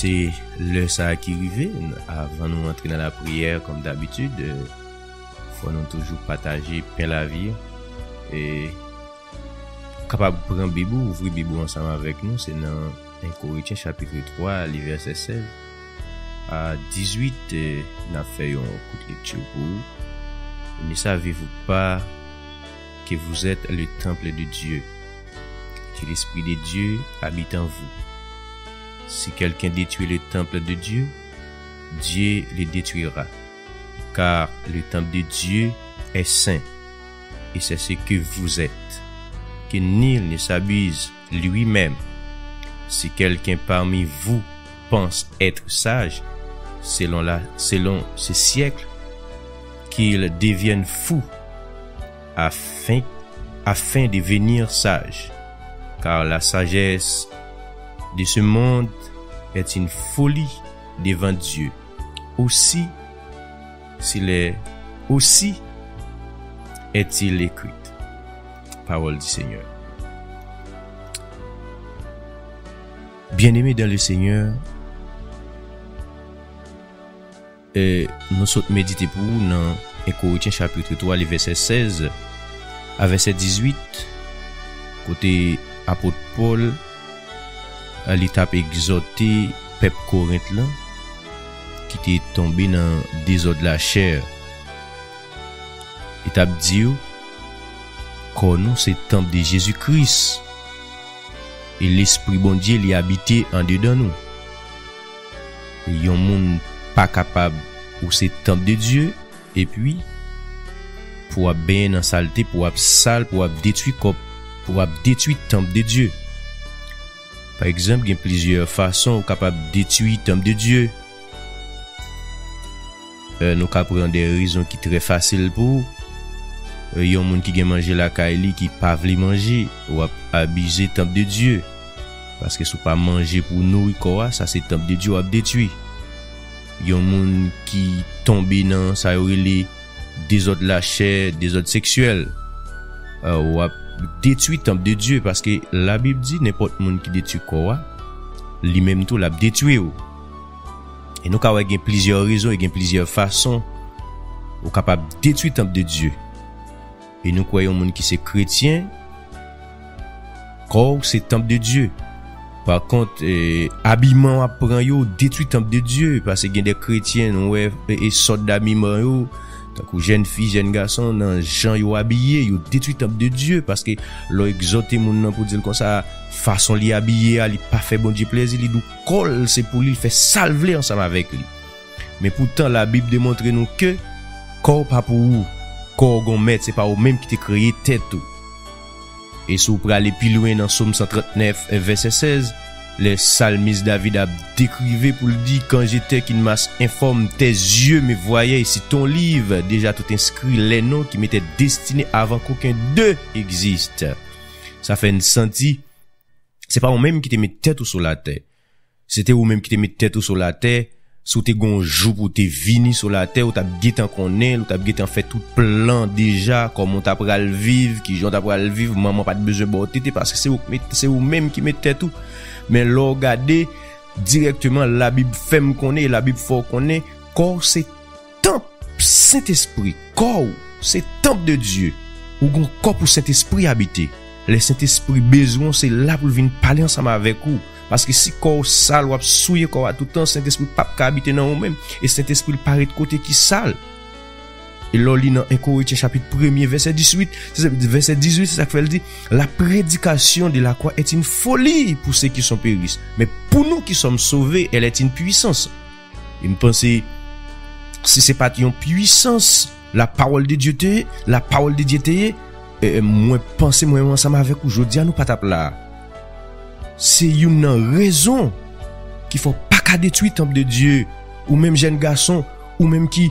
c'est le ça qui arrive. Avant nous entrer dans la prière, comme d'habitude, faut nous toujours partager pain la vie. Et capable de prendre Bible, ouvrir Bible ensemble avec nous, c'est dans 1 Corinthiens chapitre 3, les versets 16 à 18. Nous avons fait un coup de lecture pour vous. Ne savez-vous pas que vous êtes le temple de Dieu, que l'Esprit de Dieu habite en vous? Si quelqu'un détruit le temple de Dieu, Dieu le détruira, car le temple de Dieu est saint, et c'est ce que vous êtes. Que nul ne s'abuse lui-même. Si quelqu'un parmi vous pense être sage, selon ce siècle, qu'il devienne fou, afin de devenir sage, car la sagesse de ce monde est une folie devant Dieu. Aussi est-il écrite. Parole du Seigneur. Bien-aimés dans le Seigneur, nous sommes méditer pour vous dans 1 Corinthiens chapitre 3, les versets 16 à verset 18, côté apôtre Paul, l'étape exhorté peuple Corinthe là, qui était tombé dans désordre de la chair. L'étape dit que nous c'est temple de Jésus-Christ et l'Esprit bon Dieu l'y habité en dedans nous. Et yon monde pas capable ou c'est temple de Dieu et puis pour bien en saleté, pour sale, pour détruire temple de Dieu. Par exemple, il y a plusieurs façons capables de détruire temple de Dieu. Nous capable des raisons qui très faciles pour il y a un monde qui a mangé la caille qui pas veut manger ou abuser temple de Dieu parce que si pas manger pour nourrir quoi, ça c'est temple de Dieu a détruit. Il y a un monde qui tombe dans ça les désordre de la chair, désordre sexuel ou a détruit temple de Dieu parce que la Bible dit n'importe monde qui détruit quoi, lui-même tout l'a détruit. Et nous avons plusieurs raisons et plusieurs façons ou capable de détruire temple de Dieu. Et nous croyons monde qui c'est chrétien, corps c'est temple de Dieu. Par contre, habillement apprend yo détruit temple de Dieu parce que y a des chrétiens ouais et sorte d'habillement yo, tant que jeune fille, jeune garçon dans gens yo habillé, yo détruit temple de Dieu parce que l'on exhorté moun nan pour dire comme ça façon li habillé, li pas fait bon Dieu plaisir, li dou colle c'est pour lui fait salver ensemble avec lui. Mais pourtant la Bible démontre nous que corps pas pour vous. Corps gon mettre c'est pas au même qui te créé tête tout. Et si vous prenez aller plus loin dans Psaume 139 verset 16, le psalmiste David a décrivé pour le dire quand j'étais qu'une masse informe tes yeux me voyaient et si ton livre déjà tout inscrit les noms qui m'étaient destinés avant qu'aucun d'eux existe. Ça fait une senti c'est pas vous même qui te met tête sur la terre. C'était vous même qui te met tête sur la terre. Sous tes gon jour pour te vini sur la terre ou t'as guetté en connaît ou t'as guetté en fait tout plan déjà comment t'as pral vivre qui j'en t'as pral vivre maman pas de besoin botter parce que c'est vous même qui mettez tout mais là regardez directement la Bible fait me connaît la Bible faut connaît corps c'est temple Saint-Esprit corps c'est temple de Dieu ou gon corps pour Saint-Esprit habiter le Saint-Esprit besoin c'est là pour venir parler ensemble avec vous. Parce que si corps sale ou souillé corps tout le temps Saint-Esprit pas habiter dans vous-même et Saint-Esprit paraît de côté qui sale. Et là li dans 1 Corinthiens chapitre 1 verset 18, c'est ça que fait dit la prédication de la croix est une folie pour ceux qui sont périssent, mais pour nous qui sommes sauvés, elle est une puissance. Et me penser si c'est pas une puissance, la parole de Dieu moi penser moi ensemble avec aujourd'hui nous pas tape là. C'est une raison qu'il faut pas qu'à détruire temple de Dieu ou même jeune garçon ou même qui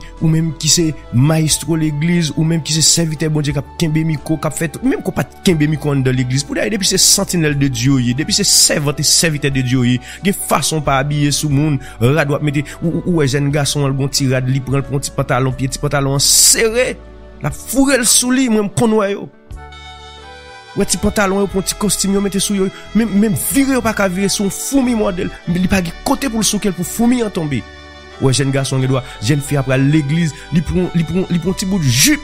c'est maestro l'église ou même qui c'est serviteur bon Dieu qui a kembe micro qui a fait même qu'on pas kembe micro dans l'église pour d'ailleurs depuis c'est sentinelle de Dieu depuis c'est serviteur de Dieu il y a façon pas habiller sous monde rad doit mettre ou jeune garçon le bon petit rad li prend petit pantalon serré la fourrel sous lui même konwa yo Ouais, petit pantalon, pour un petit costume, yo mettez sous yo, même virer ou pas qu'à virer son fourmi modèle, mais il pas côté pour le souquel pour fourmi en tomber. Ouais, jeune garçon, il doit, jeune fille après l'église, il prend un petit bout de jupe,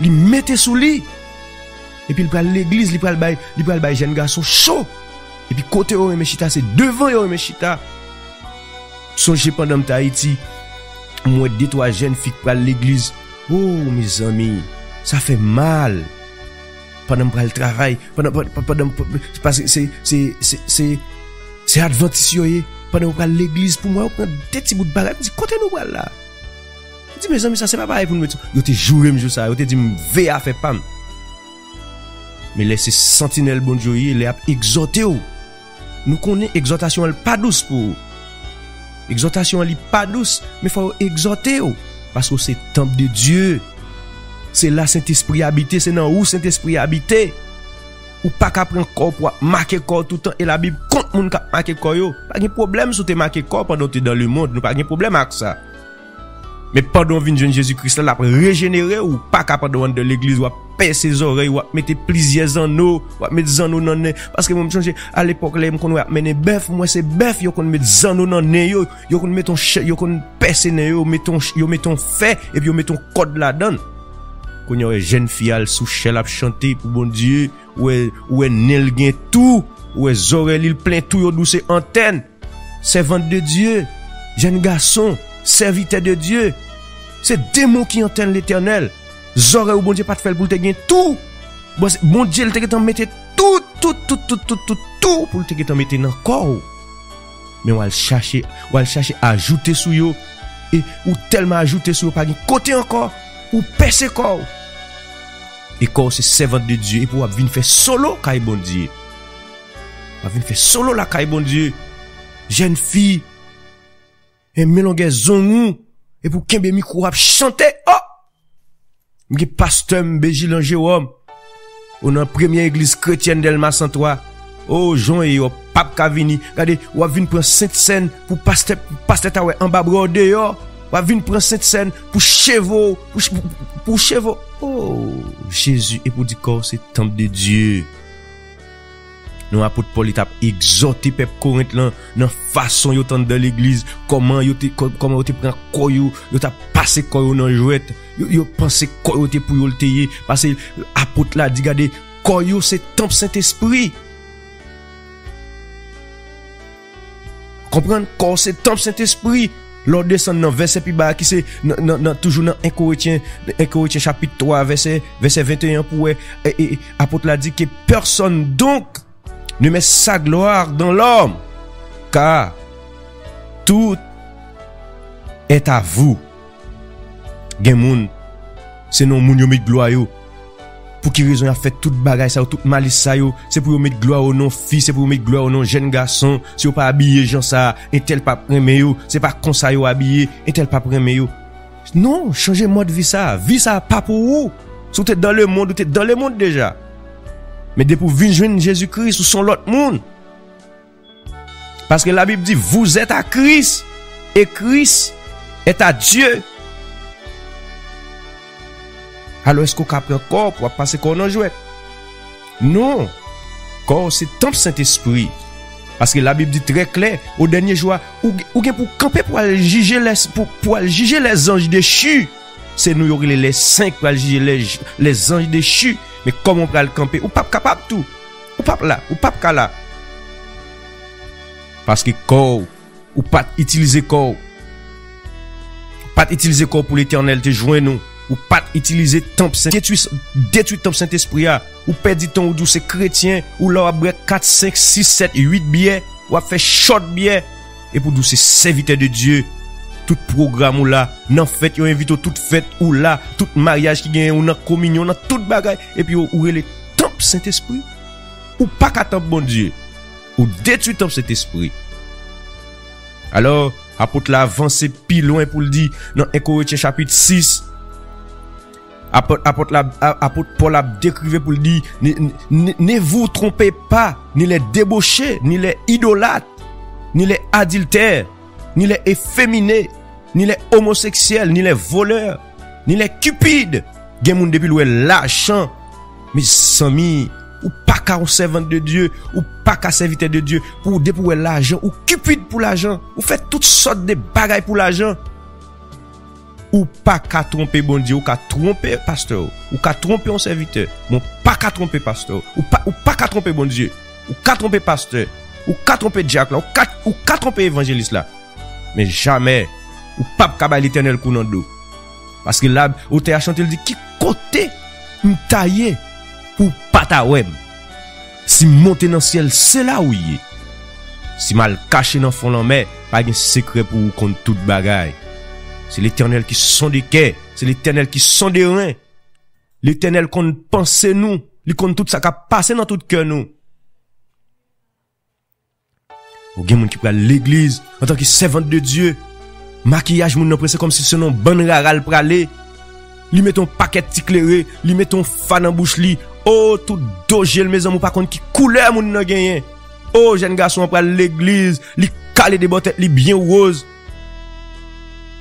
il mette sous lit. Et puis il prend l'église, il prend le bail jeune garçon chaud. Et puis côté yo Mechita, c'est devant yo Mechita. Songez pendant Tahiti, moi 2-3 jeunes filles prend l'église. Oh mes amis, ça fait mal. Pendant le travail, parce que c'est adventiste pendant qu'on prend l'église pour moi on prend des petits bouts de bagarre, dit côté nous là. Je dis mes amis ça c'est pas pareil pour nous. Yo te jouer me ça, yo te dit me veille à faire pam. Mais laissez sentinelle bon Dieu, les a exhorté. Nous connaissons exhortation elle pas douce pour. Exhortation elle pas douce, mais faut exhorter parce que c'est temple de Dieu. C'est là Saint-Esprit habité, c'est dans où Saint-Esprit habité. Ou pas qu'à prendre corps pour marquer corps tout le temps et la Bible compte moun ka marquer corps yo. Pas de problème si tu marquer corps pendant tu es dans le monde, nous pas de problème avec ça. Mais pendant vinn jeune Jésus-Christ là régénérer ou pas capable de l'église ou paix ses oreilles ou mettre plusieurs anneaux ou mettre anneaux dans nez parce que moi changer à l'époque là qu'on mener bœuf moi c'est bœuf yo qu'on mettre anneaux dans nez yo qu'on metton yo qu'on percer nez yo metton fait et puis yo metton code là-dedans. Qu'on y a jeune fille sous chel a chanter pour bon Dieu ou nel gen tout ou oreilles il plein tout yo douce antenne servante de Dieu jeune garçon serviteur de Dieu c'est démon qui entend l'Éternel oreilles ou bon Dieu pas te faire pour te gen tout bon Dieu il te t'en mettre tout pour te t'en mettre dans corps mais on va chercher ajouter sous yo et ou tellement ajouter sous yo pas gen côté encore ou percer corps. Et corps c'est servant de Dieu et pour venir faire solo kay bon Dieu. Va venir faire solo la kay bon Dieu. Jeune fille et mélanger zongou et pour kembe micro a chanter. Oh! M'ge pasteur Bégilan Jérôme. On a première église chrétienne d'Elma 103. Oh Jean et yo pape ka vini. Regardez, ou venir prendre Sainte Seine pour pasteur ta en bas brodé yo. Va venir prendre cette scène pour chevaux, pour chevaux. Oh, Jésus, et pour dire que c'est temple de Dieu. Nous, apôtre Paul, il a exhorté peuple Corinthe là, dans façon yo tande dans l'église, comment yo te prend koyo, yo t'a passé koyo dans jouette, yo pensé koyo te pour yo le tailler, parce que apôtre là dit regardez, koyo c'est temple Saint-Esprit. Comprendre, koyo c'est temple Saint-Esprit. L'on descend dans verset plus bas qui c'est toujours dans 1 Corinthiens chapitre 3 verset 21 pour et apôtre l'a dit que personne donc ne met sa gloire dans l'homme car tout est à vous. Gen moun c'est non moun yo met gloire yo. Pour qui raison a fait toute bagaille ça toute malice ça yo, c'est pour mettre gloire au nom fils, c'est pour mettre gloire au nom jeune garçon, si vous pas habillé gens ça, et tel pas prendre yo, c'est pas comme ça yo habillé, et tel pas prendre yo. Non, changer mode vie ça pas pour vous. Si vous êtes dans le monde, vous êtes dans le monde déjà. Mais dès pour venir joindre Jésus-Christ ou son l'autre monde. Parce que la Bible dit vous êtes à Christ et Christ est à Dieu. Alors est-ce qu'on prend corps pour passer corps dans jouet? Non. Corps c'est temple Saint-Esprit. Parce que la Bible dit très clair au dernier jour ou pour camper pour juger les anges déchus. C'est nous les saints pour juger les anges déchus. Mais comment on peut le camper? Ou pas capable tout. Ou pas là, ou pas là. Parce que corps ou pas utiliser corps. Pas utiliser corps pour l'Éternel te joindre nous. Ou pas utiliser temple saint détruit temple Saint-Esprit ou perdre temps ou c'est chrétien ou là a 4 5 6 7 8 billets ou a fait short billet et pour nous c'est serviteur de Dieu tout programme ou là nan fête yo invite toute fête ou là tout mariage qui gagne ou nan communion nan toute bagaille et puis ou le temple Saint-Esprit ou pas qu'à temple bon Dieu ou détruit temple Saint-Esprit. Alors apôtre là avance plus loin pour le dire dans 1 Corinthiens chapitre 6. Apôtre Paul a décrivé pour le dire ne vous trompez pas ni les débauchés ni les idolâtres ni les adultères ni les efféminés ni les homosexuels ni les voleurs ni les cupides gen moun depuis loué l'argent mais sami ou pas qu'à un servant de Dieu, ou pas qu'à serviteur de Dieu, pour dépouiller l'argent, ou cupide pour l'argent, ou fait toutes sortes de bagailles pour l'argent. Ou pas qu'à tromper bon Dieu, ou qu'à tromper pasteur, ou qu'à tromper un serviteur, bon pas qu'à tromper pasteur, ou pas qu'à tromper bon Dieu, ou qu'à tromper pasteur, ou qu'à tromper diacre là, ou qu'à tromper évangéliste là. Mais jamais, ou pas qu'à l'éternel coup dans dos. Parce que là, au te a chanté, il dit, qui côté m'taillé pour pas ta web. Si monter dans le ciel, c'est là où il est. Si mal caché dans le fond de la mer, pas de secret pour contre toute bagaille. C'est l'éternel qui sont des quais, c'est l'éternel qui sont des reins. L'éternel qu'on pense nous, il compte tout ça qui a passé dans tout cœur nous. Ou gen moun qui prend l'église en tant que servante de Dieu. Maquillage moun nan presse comme si c'est non bon raral pralé. Li met ton paquet éclairé, li met ton fan en bouche li. Oh tout dogel mes amis par contre qui couleur moun nan gagné. Oh jeune garçon pral l'église, li calé des bottes li bien rose.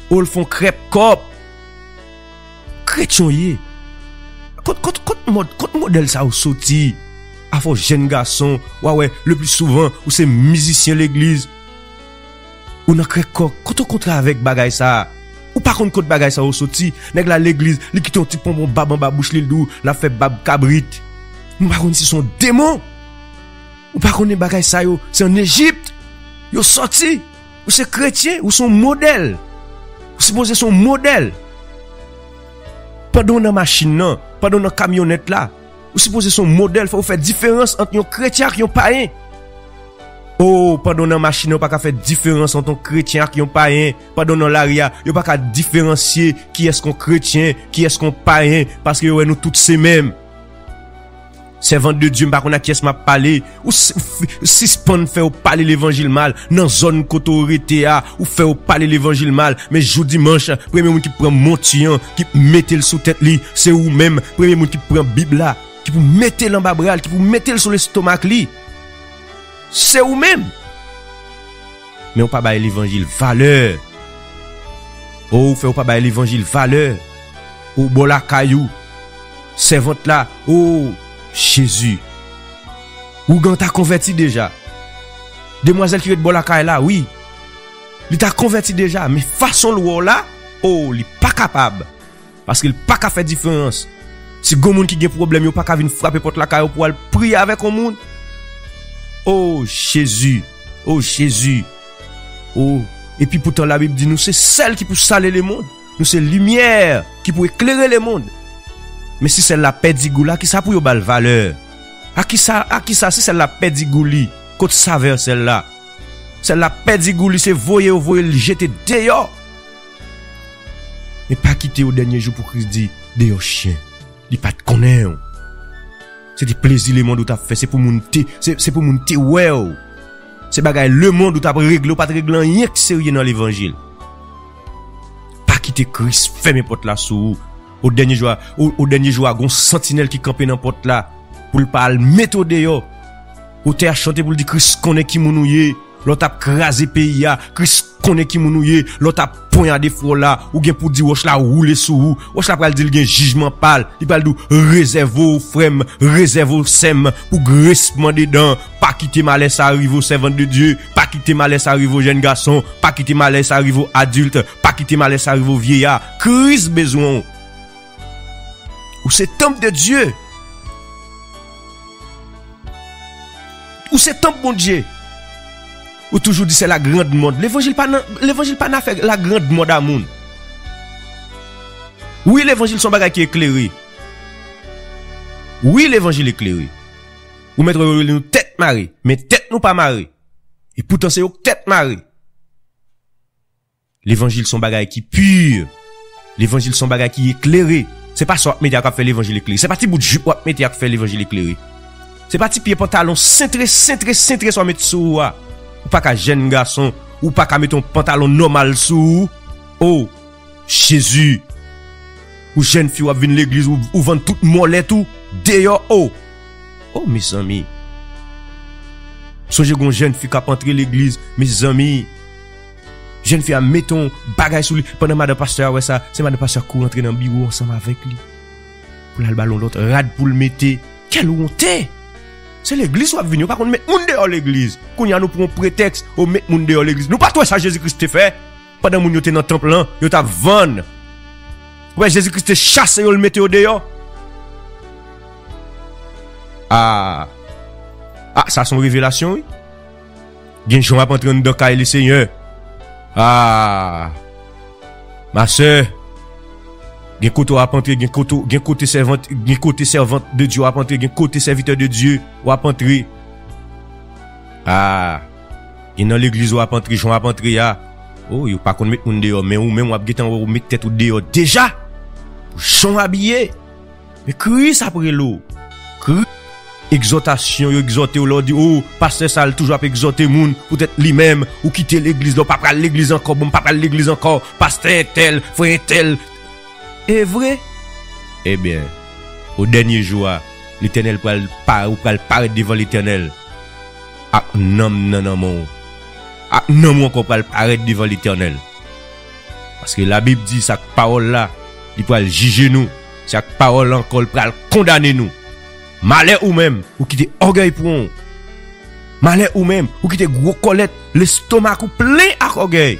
Oh le font crêpe cop. Chrétien yé. Quand modèle ça ou sorti. Afo jeune garçon, ouais, le plus souvent ou c'est musicien l'église. Ou nan crêpe cop, quand on contrat avec bagay ça. Ou pas contre côté bagay ça ou sorti, nèg la l'église, li ki ton petit pompon bab en bas bouche li dou, la fait bab cabrit. Ou pas contre si son démon. Ou pas contre bagay ça yo, c'est en Égypte. Yo sorti, ou c'est chrétien, ou son modèle. Ou supposé son modèle. Pas dans la machine non, pas dans la camionnette là. Ou supposé son modèle, faut faire différence entre un chrétien et un païen. Oh, pendant la machine, on pas qu'à faire différence entre un chrétien et un païen. Pendant l'aria, on pas qu'à différencier qui est-ce qu'on chrétien, qui est-ce qu'on païen, parce que nous tous c'est mêmes. Servant de Dieu, par contre, qui est-ce m'a parlé, ou si spawn fait ou parler l'évangile mal, dans zone autorité ou fait ou parler l'évangile mal, mais jour dimanche, premier monde qui prend montillon, qui mette le sous tête li, c'est ou même, premier monde qui prend Bible là, qui pour mettre l'en bas bras, qui pour mettre sur l'estomac li. C'est ou même. Mais on pas bailler l'évangile valeur. Oh, fait ou pas bailler l'évangile valeur. Ou bola caillou. Servante là, oh Jésus. Ou gan t'a converti déjà. Demoiselle qui est bola caillou là, oui. Il t'a converti déjà, mais façon l'ou là, oh, il pas capable. Parce qu'il pas qu'à faire différence. Si gon moun qui gen problème, yo pas qu'à venir frapper porte la caillou pour aller prier avec un monde. Oh Jésus, oh Jésus, oh. Et puis pourtant la Bible dit nous c'est celle qui peut saler le monde, nous c'est lumière qui peut éclairer le monde. Mais si c'est la pédigou là, qui ça pour yo bal valeur? À qui ça si c'est la pédigou li, côté saveur celle-là. C'est la pédigou li, c'est voyer le jeter dehors. Mais pas quitter au dernier jour pour Christ dit dehors chien, il pas te connaît. C'est des plaisirs le monde où t'as fait, c'est pour monter, c'est pour monter ouais. C'est bagay le monde où t'as réglé, pas de régler rien que sérieux dans l'évangile. Pas quitter Christ, ferme porte là sous au dernier jour, gon sentinelle qui campe dans porte là pour le pas mettre dehors. Ou t'es à chanter pour dire Christ connaît qui mounouye, l'autre a crasé pays a, Christ connaît qui mounouye, l'autre a poignardé fro là, ou gen pour dire wesh la rouler sous, wesh la pral dire gen jugement pal, il pral dou réserve frème, réserve sem pour grincement dedans, pas quitter malaise arrive au servant de Dieu, pas quitter malaise arrive au jeune garçon, pas quitter malaise arrive au adulte, pas quitter malaise arrive au vieillard, Christ besoin. Ou c'est temple de Dieu. Ou c'est temple bon Dieu. Ou toujours dit c'est la grande mode. L'évangile pas n'a fait la grande mode à monde. Oui, l'évangile son bagage qui est éclairé. Oui, l'évangile est éclairé. Ou mettre nous tête marée, mais tête nous pas marée. Et pourtant c'est tête marée. L'évangile son bagage qui pur. L'évangile son bagage qui est éclairé. C'est pas soit média qui fait l'évangile éclairé. C'est pas petit bout de jupe média qui fait l'évangile éclairé. C'est pas petit pied pantalon cintré soit mettre sous. Ou pas qu'un jeune garçon, ou pas qu'à mettre un pantalon normal sous. Oh, Jésus. Ou jeune fille ou venir l'église ou vendre toute molette tout dehors. Oh, mes amis. Songez qu'on jeune fille qui a entré l'église, mes amis. Jeune fille a mis ton bagage sous lui. Pendant madame pasteur, ouais ça, c'est madame pasteur qui rentre dans le bureau ensemble avec lui. Pour le ballon l'autre, rad pour le mettre. Quelle honte! C'est l'église qui va venir. Par contre, mettre moun dehors l'église. Qu'on y a nous pour un prétexte, ou mettre moun dehors l'église. Nous pas toi ça Jésus-Christ te fait. Pendant moun yo te dans temple là, yo t'a vendre. Ouais, Jésus-Christ te chasse yo le mette au dehors. Ah, ça son révélation, oui. Gen Jean va entrer dans caille le Seigneur. Ah, ma sœur, gen côté va entrer, gen côté servante de Dieu va entrer, gen côté serviteur de Dieu va entrer. Ah, gen dans l'église va entrer, Jean va entrer ya. Oh, yo pas qu'on mettre moun dehors, mais ou même ou getan ou mettre tête ou dehors déjà. Jean habillé. Mais Christ après l'eau. Exhortation, yo exhorté ou leur dit, oh, pasteur ça toujours à exhorter moun, peut-être lui-même, ou quitter l'église, là, pas pral l'église encore, bon, pas pral l'église encore, pasteur tel, frère tel. Et vrai? Eh bien, au dernier jour, l'éternel pral paraître devant l'éternel. Ah, non, mon. Ah, non, mon encore pral paraître devant l'éternel. Parce que la Bible dit, cette parole là, il pral juger nous, cette parole encore pral condamner nous. Malheur ou même, ou qui te orgueil pour nous. Malheur ou même, ou qui te gros colette, l'estomac ou plein à orgueil.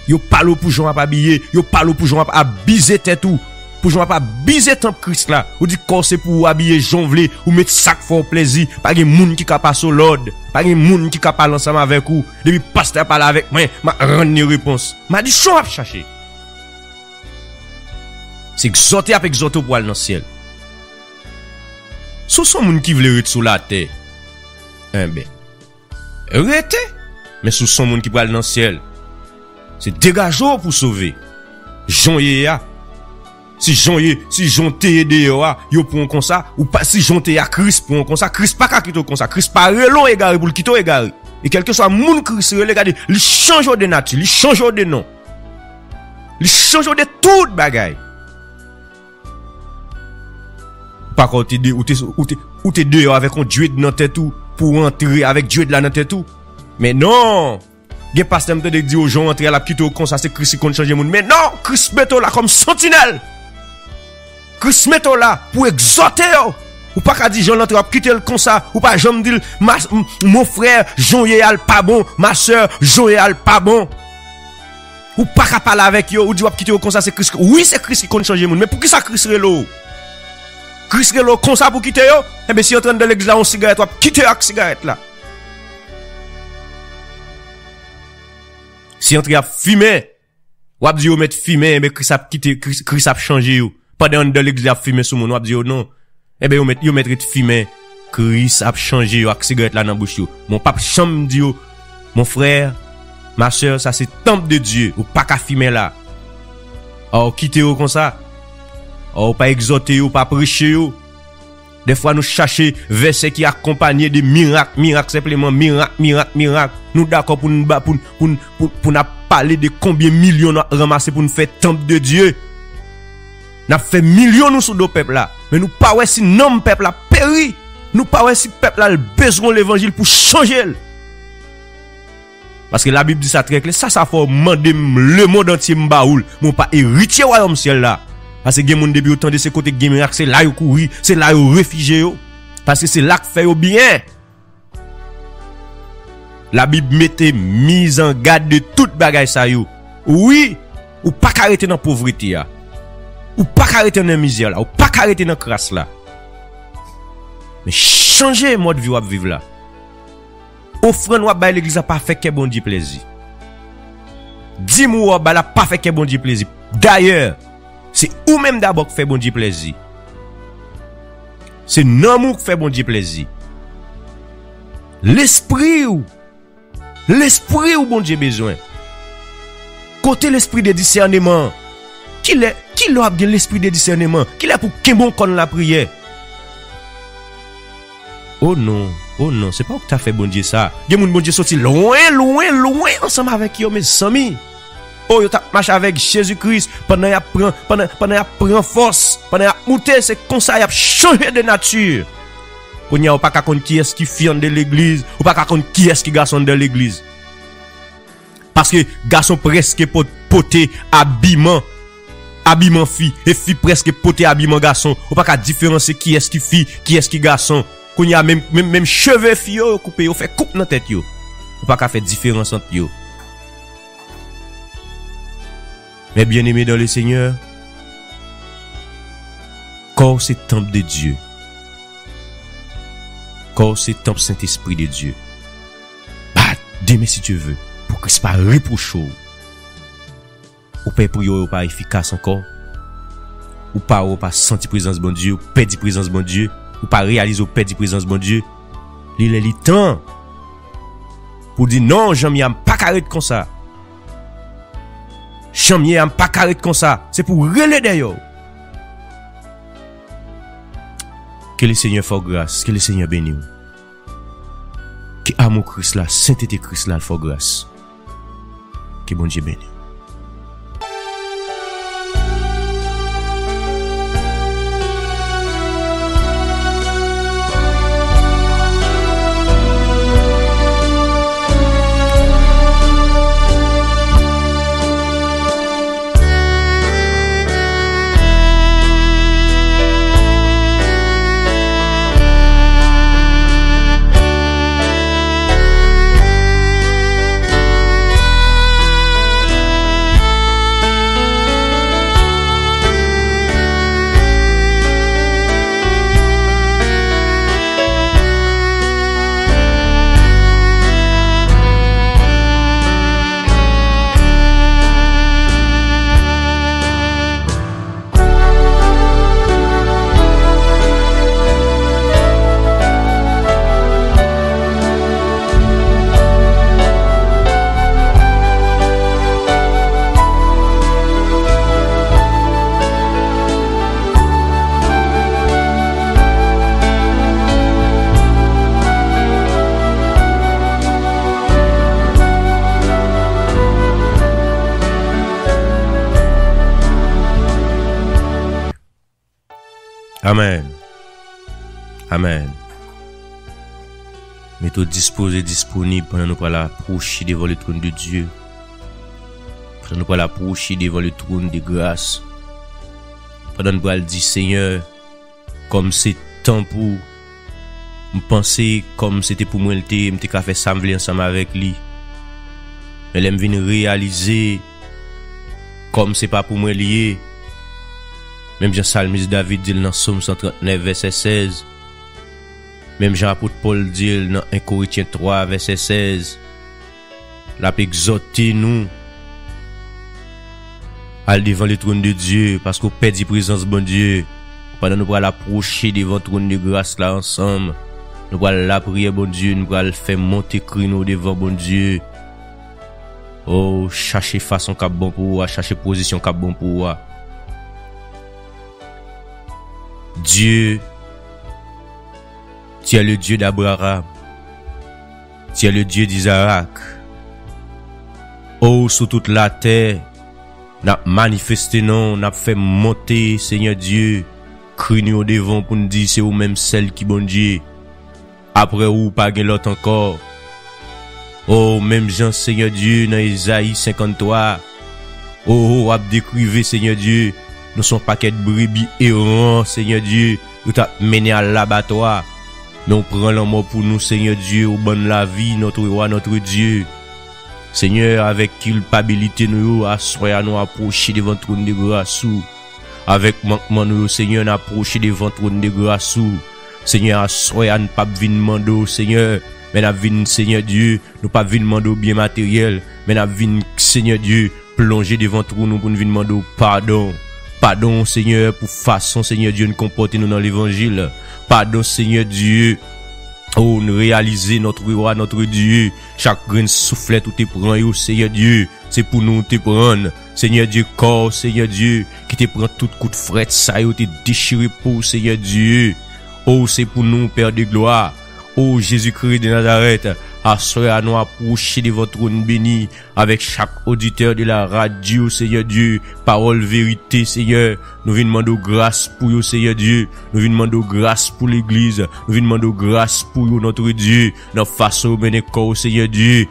Yo parle pour Jean pas habiller, yo parle pour Jean pas biser tête ou, pour Jean pas biser temple Christ là. Ou dit corps c'est pour habiller jonvler, ou mettre sac fort plaisir, pas gen moun qui ka passe l'ordre, pas gen moun qui ka parler ensemble avec ou. Depuis pasteur parle avec moi, m'a rendre réponse. M'a dit Jean a chercher. C'est exhorter avec exhorter pour aller dans le ciel. Ce sont moun qui veulent rester sous la terre. Eh ben, rete, mais ce sont moun qui veulent aller dans le ciel. C'est dégageant pour sauver. Jean ya. Si Jean te dehors, yo pour comme ça, ou pas si Jean te ya Christ pour comme ça, Christ pas quitter comme ça, Christ pas relon égaré pour le quitter égaré. Et quel que soit moun Christ, regardez, il change de nature, il change de nom. Il change de tout bagaille. Par contre, ou t'es dehors avec un Dieu dans tête tout pour entrer avec Dieu de la dans tête tout. Mais non, gen pasteur me dit aux gens entrer à la petite comme ça c'est Christ qui compte changer monde. Mais non, Christ met là comme sentinelle. Christ met là pour exhorter. Ou pas qu'à dire Jean l'entre à quitter le comme ça, ou pas Jean me dit mon frère Jean Yéal pas bon, ma sœur Jean Yéal pas bon. Ou pas qu'à parler avec yo, ou dit quitter comme ça c'est Christ. Oui, c'est Christ qui compte changer monde. Mais pour qui ça Christ relo? Christ relo comme ça pour quitter yo? Eh bien si en train de l'église là on cigarette, ou quitter avec cigarette là. Si entre à fumer, ou a dit yo mettre fumer, mais Christ a quitté, Christ a changé yo. Pendant de l'église a fumer sous mon, ou a dit yo non. Eh ben yo mettre fumer, Christ a changé yo avec cigarette là dans bouche yo. Mon pape chambre dit yo, mon frère, ma sœur, ça c'est temple de Dieu, ou pas qu'à fumer là. Or quitter yo comme ça. Or pas exhorter yo, pas prêcher yo. Des fois nous chercher verset qui accompagné de miracles simplement miracle. Nous d'accord pour nous parler de combien millions nous ramasser pour nous faire temple de Dieu. N'a fait millions nous sur nos peuple là, mais nous pas ouais si non peuple là péri. Nous pas ouais si peuple là besoin l'évangile pour changer. Parce que la Bible dit ça très clair, ça faut demander le monde entier m'baoul, mon pas héritier royaume ciel là. Parce que gen moun depuis autant de ce côté gen miracle, c'est là yo courir, c'est là yo réfugié yo. Parce que c'est là que fait yo bien. La Bible mettait mise en garde de toute bagaille ça yo. Oui, ou pas arrêter dans pauvreté là. Ou pas arrêter dans misère là, ou pas arrêter dans crasse là. Mais changer mode vie ou vivre là. Offrande ou ba l'église a pas fait que bon Dieu plaisir. Dis-moi ba la pas fait que bon Dieu plaisir. D'ailleurs, c'est ou même d'abord qui fait bon Dieu plaisir. C'est non qui fait bon Dieu plaisir. L'esprit ou bon Dieu besoin. Côté l'esprit de discernement. Qui l'a bien l'esprit de discernement? Qui l'a pour qu'un bon con la prière? Oh non, c'est pas que t'as fait bon Dieu ça. Gen moun bon Dieu sorti loin ensemble avec yo mes amis. Oh, yo t'a marché avec Jésus-Christ pendant y prend force, pendant y a monté, c'est comme ça y a changé de nature. Qu'on y a pas qu'à qui est-ce qui fille de l'église, ou pas qu'à qui est-ce qui garçon de l'église. Parce que garçon presque poté habillement fille et fille presque poté habillement garçon, ou pas qu'à différencier qui est-ce qui fille, qui est-ce qui garçon. Qu'on y a même cheveux fio coupé yo fait coupe dans tête yo. Ou pas qu'à faire différence entre yo. Mais bien aimé dans le Seigneur, corps c'est temple de Dieu. Corps c'est temple Saint-Esprit de Dieu. Bah, demain si tu veux, pour que ce pas reproche ou pas pour yo pas efficace encore. Ou pas sentir présence bon Dieu, ou perdre présence bon Dieu, ou pas réaliser ou perdre présence bon Dieu. Il est temps pour dire non, j'aime pas carré comme ça. J'aime pas carré comme ça. C'est pour relayer d'ailleurs. Que le Seigneur fasse grâce, que le Seigneur bénisse. Que amour Christ là, sainteté Christ là, fasse grâce. Que bon Dieu bénisse. Amen. Amen. Mettez disposé, disponible pendant nous pour approcher devant le trône de Dieu. Pendant nous pour approcher devant le trône de grâce. Pendant nous pour dire Seigneur, comme c'est temps pour me penser comme c'était pour moi, m'te ka fait sembler ensemble avec lui. Mais l'aime venir réaliser comme c'est pas pour moi lié. Même Jean Salmis David dit dans Somme 139 verset 16. Même Jean apôtre Paul dit dans 1 Corinthiens 3 verset 16. L'a exhorté nous à aller devant le trône de Dieu parce qu'on perd la présence de bon Dieu. Pendant nous allons approcher devant le trône de grâce là ensemble. Nous allons la prier bon Dieu, nous allons faire monter crino devant bon Dieu. Oh, chercher façon cap bon pour toi, chercher position cap bon pour toi. Dieu, tu es le Dieu d'Abraham, tu es le Dieu d'Isaac. Oh, sur toute la terre, n'a manifesté non, n'a fait monter, Seigneur Dieu, crie au devant pour nous dire c'est ou même celle qui bon Dieu. Après ou pas gen l'autre encore. Oh, même Jean, Seigneur Dieu, dans Isaïe 53. Oh, a décrivé, Seigneur Dieu. Nous sommes paquet de brebis errants, Seigneur Dieu. Nous t'a mené à l'abattoir. Nous prenons la mort pour nous, Seigneur Dieu, au bon la vie, notre roi, notre Dieu. Seigneur, avec culpabilité, nous nous approcher devant le trône de grâce. Avec manquement, nous, Seigneur, nous approcher devant le trône de grâce. Seigneur, assoya nous pas venir demander, Seigneur. Mais nous venons, Seigneur Dieu, nous pas venir demander bien matériel. Mais nous venons, Seigneur Dieu, plonger devant le trône pour nous venir demander pardon. Pardon, Seigneur, pour façon, Seigneur Dieu, nous comporter nous dans l'évangile. Pardon, Seigneur Dieu. Oh, nous réaliser notre roi, notre Dieu. Chaque grain soufflet, tout te prend, yo, Seigneur Dieu. C'est pour nous te prendre. Seigneur Dieu, corps, Seigneur Dieu, qui te prend tout coup de fret, ça, yo, te déchiré pour, Seigneur Dieu. Oh, c'est pour nous, Père de gloire. Oh, Jésus-Christ de Nazareth. Assoya nous approcher de votre trône béni avec chaque auditeur de la radio, Seigneur Dieu. Parole vérité, Seigneur. Nous venons demander grâce pour vous, Seigneur Dieu. Nous venons demander grâce pour l'église. Nous venons demander grâce pour vous, notre Dieu. Dans face au mener corps, Seigneur Dieu.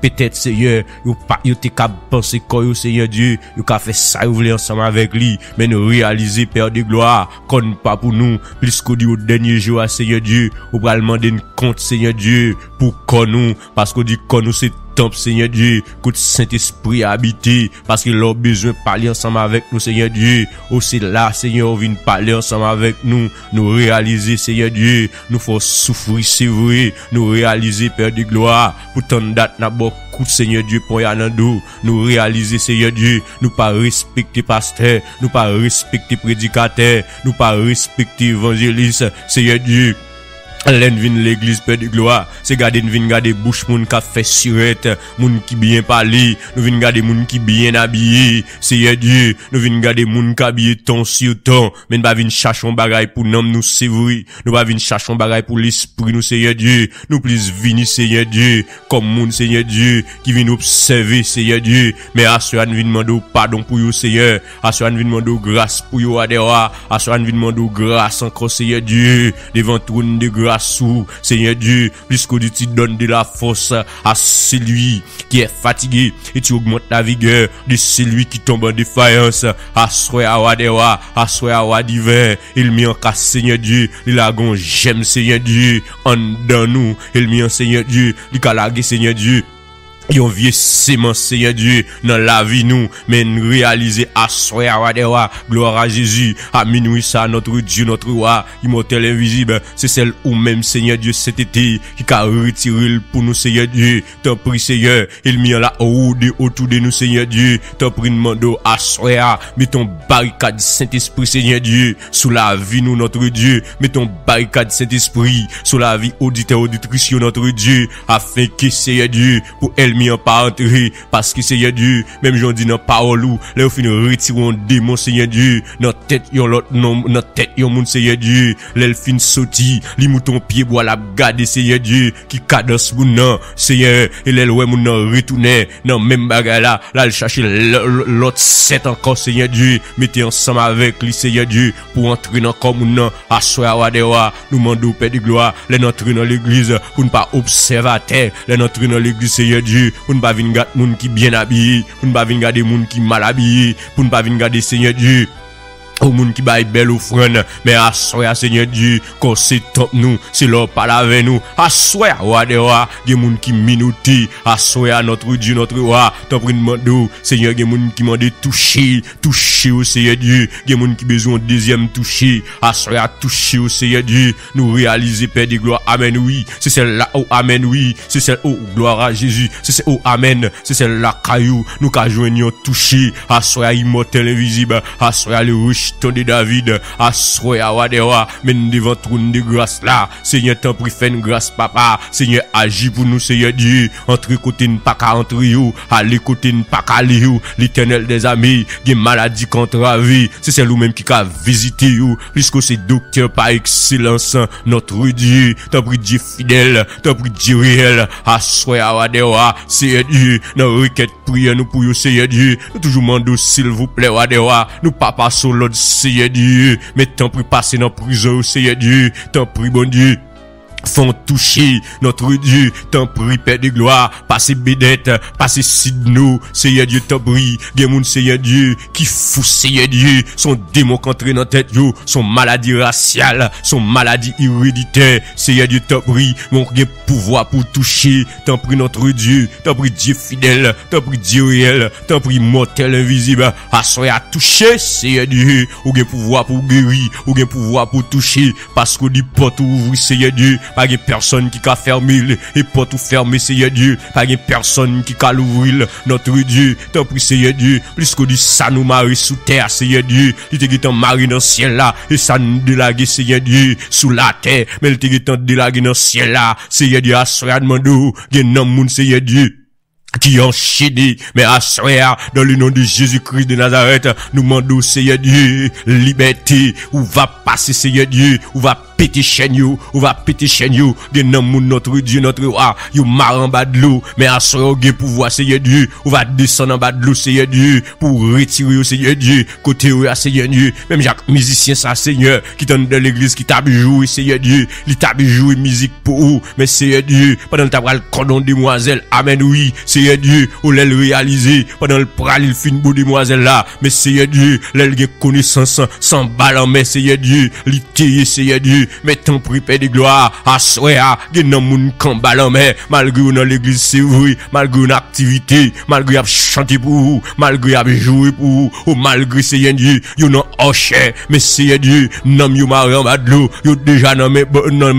Peut-être, Seigneur, vous t'es capable de penser corps, Seigneur Dieu. Vous avez fait ça, vous voulez ensemble avec lui. Mais nous réaliser, Père de gloire, qu'on pas pour nous. Puisqu'au dit au dernier jour, Seigneur Dieu, vous allez demander une compte, Seigneur Dieu, pour qu'on nous. Parce qu'on dit qu'on nous, c'est temple, Seigneur Dieu, que le Saint-Esprit a habité, parce qu'il a besoin de parler ensemble avec nous, Seigneur Dieu. C'est là, Seigneur, on vient parler ensemble avec nous, nous réaliser, Seigneur Dieu, nous faut souffrir, c'est vrai, nous réaliser, Père de gloire, pour tant de date, n'a beaucoup, Seigneur Dieu, pour Yanando, nous réaliser, Seigneur Dieu, nous pas respecter pasteur, nous pas respecter prédicateur, nous pas respecter évangéliste, Seigneur Dieu. L'en vin l'église, Père de gloire, c'est garder vin garder bouche moun qui fait surette, moun qui bien parler, nous vin garder moun qui bien habillé, Seigneur Dieu, nous vin garder moun qui habillé ton sur ton, mais nous pas vin chercher un bagage pour nous c'est vrai, nous pas vin chercher un bagage pour l'esprit nous, Seigneur Dieu, nous plus venir, Seigneur Dieu, comme moun, Seigneur Dieu, qui vient observer, Seigneur Dieu, mais à ceux qui viennent demander pardon pour vous, Seigneur, à ceux qui viennent demander grâce pour vous, à ceux qui viennent demander grâce encore, Seigneur Dieu, devant trône de grâce. Seigneur Dieu, puisque tu donnes de la force à celui qui est fatigué et tu augmentes la vigueur de celui qui tombe en défaillance. Assoya Wadewa, Assoya Wadiver, il m'y en casse, Seigneur Dieu, il a gon j'aime, Seigneur Dieu, en dans nous, il m'y en, Seigneur Dieu, il a lagué, Seigneur Dieu. Yon vieux sémence, Seigneur Dieu, dans la vie nous, mais nous réaliser à soya wadewa, gloire à Jésus, à minuit ça, notre Dieu, notre roi, immortel invisible, c'est celle où même, Seigneur Dieu, cet été, qui a retiré pour nous, Seigneur Dieu, t'en prie, Seigneur, il m'y a la roue autour de nous, Seigneur Dieu, t'en prie, demando à soya, mets ton barricade Saint-Esprit, Seigneur Dieu, sous la vie nous, notre Dieu, mets ton barricade Saint-Esprit, sous la vie auditeur, auditrice, notre Dieu, afin que, Seigneur Dieu, pour elle mi en pas entrer, parce que Seigneur Dieu, même j'en dis dans parole ou, là au fin retirer un démon, Seigneur Dieu, dans tête yon l'autre nom, dans tête yon moun, Seigneur Dieu, l'el fin sorti, li mouton pied bois la garder, Seigneur Dieu, qui cadence moun nan, Seigneur, et l'el ouais moun nan retourner, dans même bagay là, le chercher l'autre 7 encore, Seigneur Dieu, mettez ensemble avec lui, Seigneur Dieu, pour entrer dans comme moun nan, à soya wadewa, nous mandons Père de gloire, les entrer dans l'église, pour ne pas observateur, les entrer dans l'église, Seigneur Dieu, pour ne pas venir garder moun qui bien habillé, pour ne pas venir garder moun qui mal habillé, pour ne pas venir garder, Seigneur Dieu, au monde qui baille belle offrande, mais à soya, Seigneur Dieu, quand c'est top nous, c'est leur parle avec nous, à soya, wadewa, des moun qui minouti, à soya, notre Dieu, notre roi, t'en prie de Seigneur, des moun qui m'a toucher au Seigneur Dieu, des moun qui besoin deuxième toucher, à soya, toucher au Seigneur Dieu, nous réaliser, Père de gloire, amen, oui, c'est celle-là, oh, amen, oui, c'est celle, oh, gloire à Jésus, c'est celle, oh, amen, c'est celle-là, caillou, nous qu'a joignons toucher, à soya, immortel, invisible, à soya, le riche, ton de David, à soya wadewa, men devant trône de grâce là, Seigneur, t'en prie, fais une grâce, papa, Seigneur, agis pour nous, Seigneur Dieu, entre côté ne pas qu'à entre you, aller côté ne pas qu'à aller you, l'éternel des amis, des maladies contre la vie, c'est celle ou même qui a visité you, puisque c'est docteur par excellence, notre Dieu, t'en prie, Dieu fidèle, t'en prie, Dieu réel, à soya wadewa, Seigneur Dieu, dans requête prière nous pour you, Seigneur Dieu, nous toujours mandons s'il vous plaît, wadewa, nous pas passons l'autre, Seigneur Dieu, mais t'en prie passer dans prison, Seigneur Dieu, t'en prie bon Dieu, font toucher notre Dieu, t'en prie Père de gloire, passer bédette, passer sidno, Seigneur Dieu t'en prie, des moun Seigneur Dieu, qui fou Seigneur Dieu, son démon qu'entre dans tête yo, son maladie raciale, son maladie héréditaire, Seigneur Dieu t'en prie, mon pouvoir pour toucher, t'en prie notre Dieu, t'en prie Dieu fidèle, t'en prie Dieu réel, t'en prie mortel invisible, à soi à toucher, Seigneur Dieu, ou gen pouvoir pour guérir, ou gen pouvoir pour toucher, parce qu'on dit porte ouvrir, Seigneur Dieu, pas de personne qui a fermé et porte ou fermé, Seigneur Dieu, pas de personne qui a l'ouvrir, notre Dieu, t'en prie, Seigneur Dieu, plus qu'on dit ça nous marie sous terre, Seigneur Dieu, il te dit en mari dans le ciel là, et ça nous délague, Seigneur Dieu, sous la terre, mais il te dit en délague dans le ciel là, Seigneur Dieu, à soi demandou, gen nan moun, Seigneur Dieu, qui enchaîné, mais à soir, dans le nom de Jésus-Christ de Nazareth, nous demandons, Seigneur Dieu, liberté, où va passer, Seigneur Dieu, où va péter chaîne yo, ou va péter chaîne yo, gen nan moun notre Dieu, notre roi, yo mar en bas de l'eau, mais à ce gen pouvoir Seigneur Dieu, ou va descendre en bas de l'eau Seigneur Dieu, pour retirer au Seigneur Dieu, côté ou Seigneur Dieu, même Jacques musicien ça Seigneur, qui donne de l'église qui t'a joué Seigneur Dieu, il t'a joué musique pour vous, mais Seigneur Dieu, pendant le t'a le cordon demoiselle, amen oui, Seigneur Dieu, ou l'elle réalisé, pendant le pral il fin beau demoiselle là, mais Seigneur Dieu, l'elle gen connaissance, sans balle en main Seigneur Dieu, l'ité Seigneur Dieu, mais ton prix paix de gloire, à soya, gen nan moun kan balle en main, malgré ou dans l'église c'est vrai, malgré une activité, malgré a chanter pour vous, malgré a jouer pour vous, ou malgré Seigneur Dieu, yo nan hoche, mais Seigneur Dieu, nam yo maré en bas de l'eau, yo déjà nommé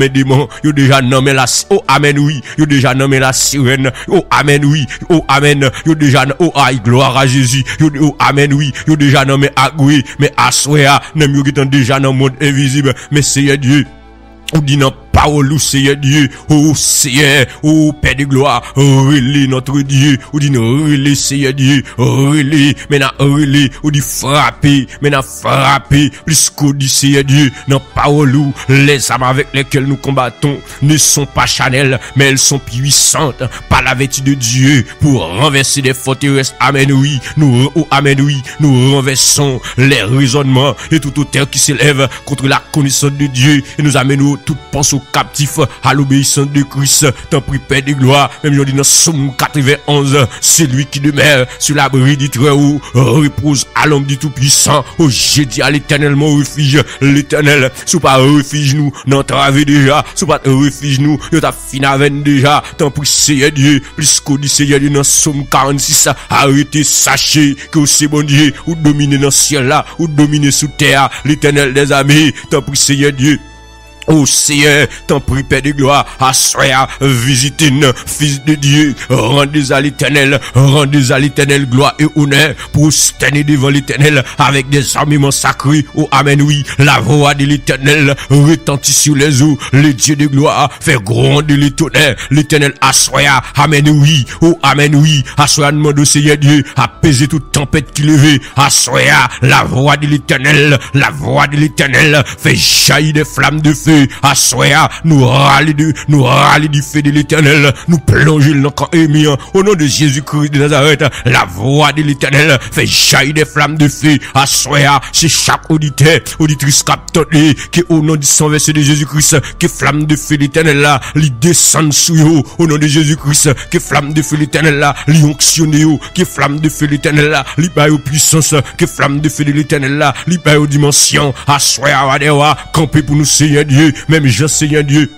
démon, yo déjà nommé la, oh amen oui, yo déjà nommé la sirène, oh amen oui, oh amen, yo déjà, oh aïe, gloire à Jésus, yo, oh amen oui, yo déjà nommé agoué, mais assoya, nam yo qui sont déjà dans le monde invisible, mais Seigneur Dieu, ou dit non parole ou Seigneur Dieu, oh Seigneur, oh Père de gloire, relais notre Dieu, ou dit relais Seigneur Dieu, relais, mais n'a relais, ou dit frapper, mais n'a frapper, plus qu'au dit Seigneur Dieu, dans parole ou les armes avec lesquelles nous combattons ne sont pas charnelles, mais elles sont puissantes par la vertu de Dieu pour renverser des forteresses, amen oui, nous, oh amen oui, nous renversons les raisonnements et tout auteur qui s'élève contre la connaissance de Dieu et nous amenons toute pensée captif à l'obéissance de Christ, tant pris Père de gloire, même je dis dans Somme 91, c'est lui qui demeure sur l'abri du Très-Haut, repose à l'homme du Tout-Puissant, oh j'ai dit à l'Éternel mon refuge, l'Éternel, sous pas refuge nous, n'entravez déjà, sous pas refuge nous, yo t'a fin avec déjà, tant pris Seigneur Dieu, plus qu'au dit Seigneur Dieu dans Somme 46, arrêtez, sachez que c'est bon Dieu, ou dominer dans le ciel là, ou dominer sous terre, l'Éternel des armées, tant pris Seigneur Dieu. Oh Seigneur, t'en prie Père de gloire, assoya, visitez-nous, Fils de Dieu, rendez à l'Éternel gloire et honneur, pour se tenir devant l'Éternel avec des armements sacrés, oh amen oui, la voix de l'Éternel retentit sur les eaux, le Dieu de gloire fait gronder les tonnerres, l'Éternel assoya, amen oui, oh amen oui, assoya demande au Seigneur Dieu, apaiser toute tempête qui levait, assoya, la voix de l'Éternel fait jaillir des flammes de feu, assoya, nous râler du feu de l'Éternel, nous plonger dans le camp émien, au nom de Jésus-Christ de Nazareth, la voix de l'Éternel fait jaillir des flammes de feu, assoya, c'est chaque auditeur, auditrice captée, qui au nom du sang versé de Jésus-Christ, que flamme de feu de l'Éternel là, li descend sous yo, au nom de Jésus-Christ, que flamme de feu de l'Éternel là, li onctionne yo, que flamme de feu de l'Éternel là, li baille aux puissance, que flamme de feu de l'Éternel là, li baille aux dimensions, assoya, wadewa, camper pour nous Seigneur Dieu, même Jean Seigneur Dieu,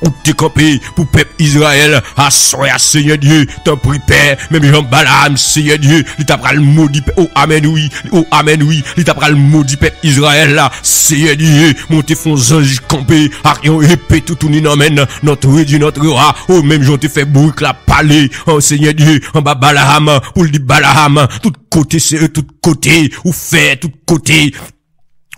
ou t'es campé pour peuple Israël, assoya Seigneur Dieu, t'en prie Père, même Jean Balaam Seigneur Dieu, il t'a pris le maudit, oh amen oui, il t'a pris le maudit peuple Israël là, Seigneur Dieu, montez font ange campé, arion épée tout ni n'emmène, notre Dieu, notre roi, oh même Jean te fait bruit la palais, oh Seigneur Dieu, en bas Balaam, pour le dire Balaam, tout côté c'est tout côté, ou fait tout côté,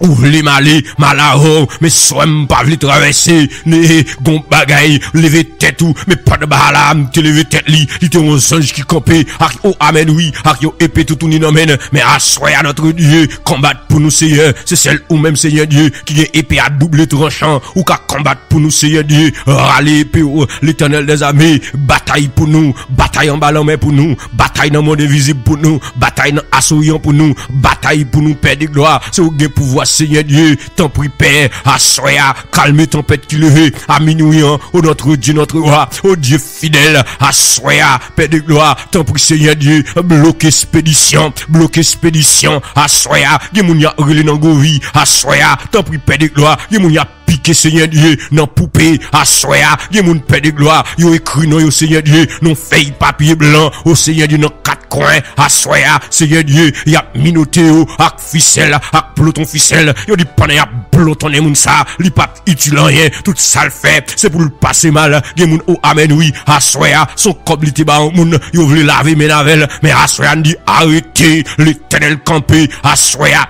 ou les malahon, mais soit pas vle traverser, ne, gon bagay, lever tête ou, mais pas de Balaam, te lever tête li, il te un ange qui campé, oh amen oui, yo épée tout ni n'emmène, mais assoya notre Dieu, combattre pour nous Seigneur, c'est celle ou même Seigneur Dieu, qui est épée à double tranchant, ou qu'à combattre pour nous Seigneur Dieu, râler épée l'Éternel des armées, bataille pour nous, bataille en ballon mais pour nous, bataille dans le monde invisible pour nous, bataille dans assoyant pour nous, bataille pour nous Père de gloire, c'est au gain pouvoir Seigneur Dieu, t'en prie Père, assoya, calme tempête qui levait, à minuit, au notre Dieu, notre roi, au Dieu fidèle, assoya, Père de gloire, t'en prie Seigneur Dieu, bloquer expédition, assoya, Gemounia relé dans Govi, assoya, t'en prie Père de gloire, Gemounia piqué Seigneur Dieu, dans poupée, assoya, Gemoun Père de gloire, yo écrit non yo Seigneur Dieu, non feuille papier blanc, au Seigneur Dieu, dans quatre coins, assoya, Seigneur Dieu, y a minoté ak ficelle, ak peloton ficelle, yo dit pendant y a peloton moun ça, li pas utile rien, tout ça le fait, c'est pour le passer mal, Gemoun oh amen oui, assoya, son coblité ba moun, yo vle laver menavel, mais assoya dit arrêtez, l'Éternel campé, assoya.